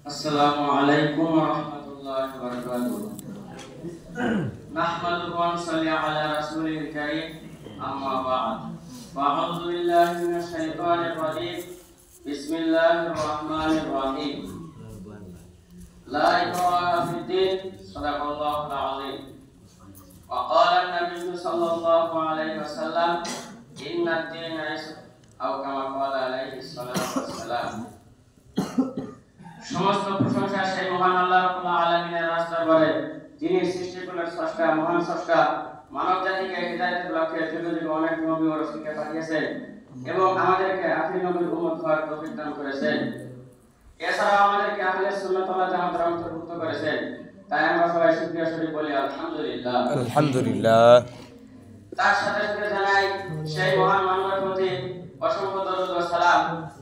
Assalamu alaikum warahmatullahi wabarakatuh. Nahmaduhu wa nusalli ala rasulil karim. Amma ba'd. A'udzu billahi minasy syaithanir rajim. Bismillahirrahmanirrahim. La ikraha fid din. Shadaqallahul azim. Wa qala an-nabiy sallallahu alaihi wasallam, "Inna ad-dina yusr." Atau kama qala alaihi salatu wassalam. সমস্ত প্রশংসা সেই মহান আল্লাহ রাব্বুল আলামিনের দরবারে, যিনি সৃষ্টিকুলের স্রষ্টা, মহান স্রষ্টা, মানব জাতিকে হিদায়াতের লক্ষ্যে যুগে যুগে অনেক নবী ও রাসূলকে পাঠিয়েছেন এবং আমাদেরকে আখির নবীর উম্মত হওয়ার তৌফিক দান করেছেন। এছাড়াও আমাদেরকে আহলে সুন্নাত ওয়াল জামাতের অন্তর্ভুক্ত করেছেন। তাই আমরা সবাই শুকরিয়া শরীফ বলি আলহামদুলিল্লাহ। আলহামদুলিল্লাহ। তার সাথে সাথে জানাই সেই মহান মানবের প্রতি অসংখ্য দরুদ ও সালাম,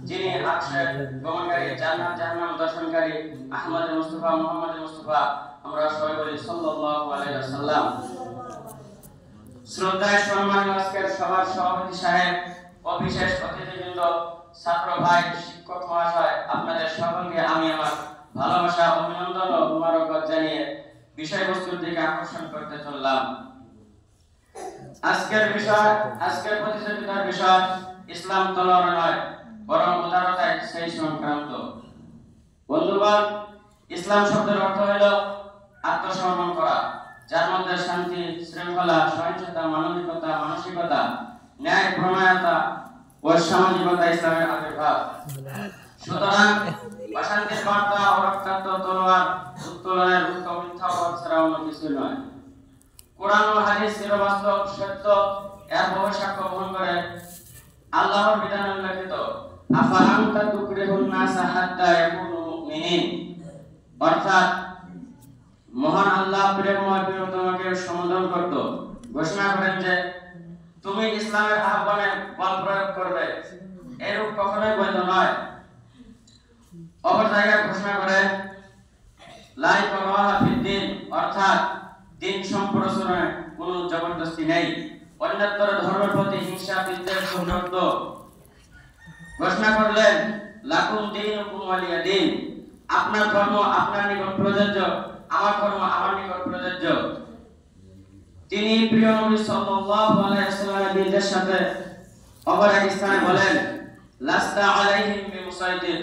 যিনি আখের গমনকারী, জান্নাত জাহান্নাম দর্শনকারী আহমদ মুস্তাফা মুহাম্মদ মুস্তাফা, আমরা সবাই বলি সাল্লাল্লাহু আলাইহি ওয়াসাল্লাম। শ্রদ্ধায় সম্মানিত আজকের সভার সভাপতি সাহেব, অবিশেষ অতিথিবৃন্দ, ছাত্র ভাই, শিক্ষক মহাশয়, আপনাদের সকলকে আমি আমার ভালোবাসা, অভিনন্দন ও মোবারকবাদ জানিয়ে বিষয়বস্তুর দিকে আকর্ষণ করতে চললাম। আজকের প্রতিযোগিতার বিষয় ইসলাম তলোয়ার নয়, বরং উদারতায় সেই সংক্রান্ত। বন্ধুগণ, ইসলাম শব্দের অর্থ হলো আত্মসমর্পণ করা, যার মধ্যে শান্তি, শৃঙ্খলা, সহিংসতা, মানবিকতা, মানসিকতা, ন্যায়, প্রণয়তা ও সামাজিকতা ইসলামের আবির্ভাব। সুতরাং অশান্তির বার্তা ও রক্তাক্ত তলোয়ার উত্তোলনের উত্তম মিথ্যা ছাড়া অন্য কিছু নয়। কোরআন ও হাদিস চিরবাস্তব সত্য, এর বহু সাক্ষ্য বহন করে। আল্লাহর বিধান উল্লেখিত, আফাআনতা তুকরিহুন নাসা হাত্তা ইয়াকুনু মুমিনিন, অর্থাৎ মহান আল্লাহ প্রেমময় প্রিয়তমাকে সম্বোধন করত, ঘোষণা করেন যে তুমি ইসলামের আহ্বানে বল প্রয়োগ করবে, এরূপ কখনোই বৈধ নয়। অপর জায়গায় ঘোষণা করেন লা ইকরাহা ফিদ্দিন, অর্থাৎ দিন সম্প্রসারণে কোনো জবরদস্তি নেই। অন্যতর ধর্মের প্রতি হিংসা, বিদ্বেষ, সৌহার্দ্য ঘোষণা করলেন লাকুম দীনুকুম ওয়ালিয়া দীন, আপনার ধর্ম আপনার নিকট প্রযোজ্য, আমার ধর্ম আমার নিকট প্রযোজ্য। তিনি প্রিয় নবী সাল্লাল্লাহু আলাইহি ওয়াসাল্লামের নির্দেশ সাথে অপর এক স্থানে বলেন লাস্তা আলাইহিম বিমুসাইতির,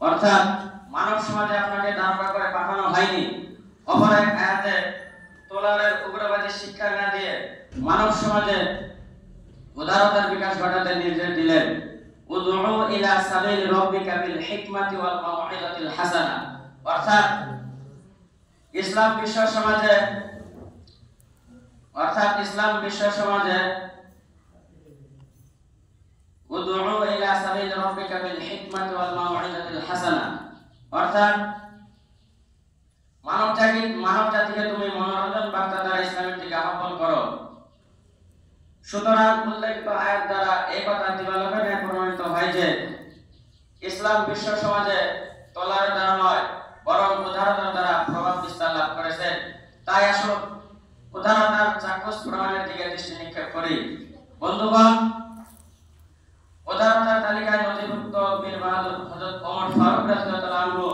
অর্থাৎ মানব সমাজে আপনাকে দাঁড়া করে পাঠানো হয়নি। অপর এক আয়াতে তলোয়ারের উগ্রবাদী শিক্ষা না দিয়ে মানব সমাজে উদারতার বিকাশ ঘটাতে নির্দেশ দিলেন। উদউ ইলা সাবিল রাব্বিকা বিল হিকমাতি ওয়াল মাউইযাতিল হাসানা, অর্থাৎ ইসলাম বিশ্ব সমাজে উদউ ইলা সাবিল রাব্বিকা বিল হিকমাতি ওয়াল মাউইযাতিল হাসানা, অর্থাৎ মানব জাতিকে তুমি মনোরঞ্জন বার্তা দ্বারা ইসলামের দিকে আহ্বান করো। সুতরাং উল্লেখিত আয়াত দ্বারা এই কথা দিবালোকে প্রমাণিত হয় যে ইসলাম বিশ্ব সমাজে তলোয়ারের দ্বারা নয়, বরং উদারতার দ্বারা প্রভাব বিস্তার লাভ করেছে। তাই আসুন উদারতার চাক্ষুষ প্রমাণের দিকে দৃষ্টি নিক্ষেপ করি। বন্ধুগণ, উদারতার তালিকায় নথিভুক্ত বীর বাহাদুর হযরত ওমর ফারুক রাদিয়াল্লাহু আনহু,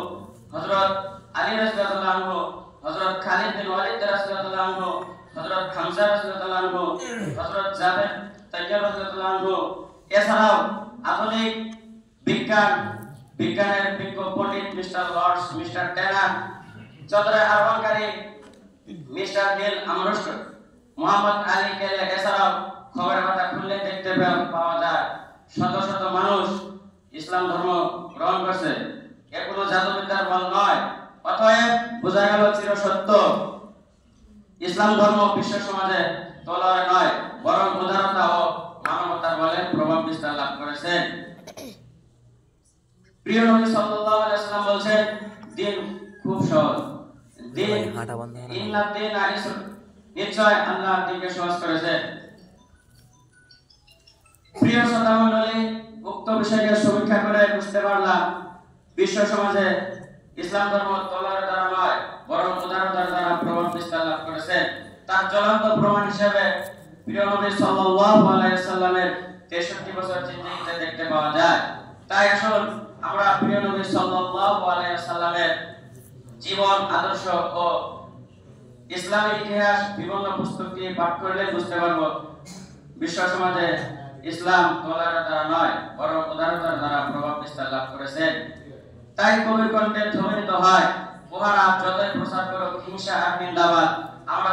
হযরত আলী রাদিয়াল্লাহু আনহু, হযরত খালিদ বিন ওয়ালিদ রাদিয়াল্লাহু আনহু, হযরত হামজা রাদিয়াল্লাহু আনহু, হযরত জাবের তাইয়াব রাদিয়াল্লাহু আনহু, এছাড়াও আধুনিক বিজ্ঞানের বিজ্ঞ পণ্ডিত মিস্টার লর্ডস, মিস্টার টেনার, চন্দ্রের আহ্বানকারী মিস্টার নীল আমরস্টন, মোহাম্মদ আলী কেলে, এছাড়াও খবরের কথা খুললে দেখতে পাওয়া যায় শত শত মানুষ ইসলাম ধর্ম গ্রহণ করছে। এ কোনো জাদুবিদ্যার বল নয়। অতএব বোঝা গেল চিরসত্য ইসলাম ধর্ম বিশ্ব সমাজে তলোয়ার নয়, বরং উদারতা ও মানবতার বলে প্রভাব বিস্তার লাভ করেছে। প্রিয় নবী সাল্লাল্লাহু আলাইহি ওয়াসাল্লাম বলেন দিন খুব সহজ, নিশ্চয় আল্লাহ দিনকে সহজ করেছে। প্রিয় শ্রোতা মণ্ডলী, উক্ত বিষয়কে সমীক্ষা করে বুঝতে পারলাম বিশ্ব সমাজে ইসলাম ধর্ম তলোয়ারের দ্বারা নয়, বরং উদারতার দ্বারা প্রভাব বিস্তার লাভ করেছে। তার জ্বলন্ত প্রমাণ হিসেবে প্রিয় নবী সাল্লাল্লাহু আলাইহি ওয়াসাল্লামের 63 বছর জিন্দেগিতে দেখতে পাওয়া যায়। তাই আসুন আমরা প্রিয় নবী সাল্লাল্লাহু আলাইহি ওয়াসাল্লামের জীবন আদর্শ ও ইসলামের ইতিহাস বিভিন্ন পুস্তক দিয়ে পাঠ করলে বুঝতে পারবো বিশ্ব সমাজে ইসলাম তলোয়ারের দ্বারা নয় বরং উদারতার দ্বারা প্রভাব বিস্তার লাভ করেছে। তাই কবির কণ্ঠে ধ্বনিত হয়, উহারা যতই প্রচার করুক হিংসা আর নিন্দাবাদ, আমরা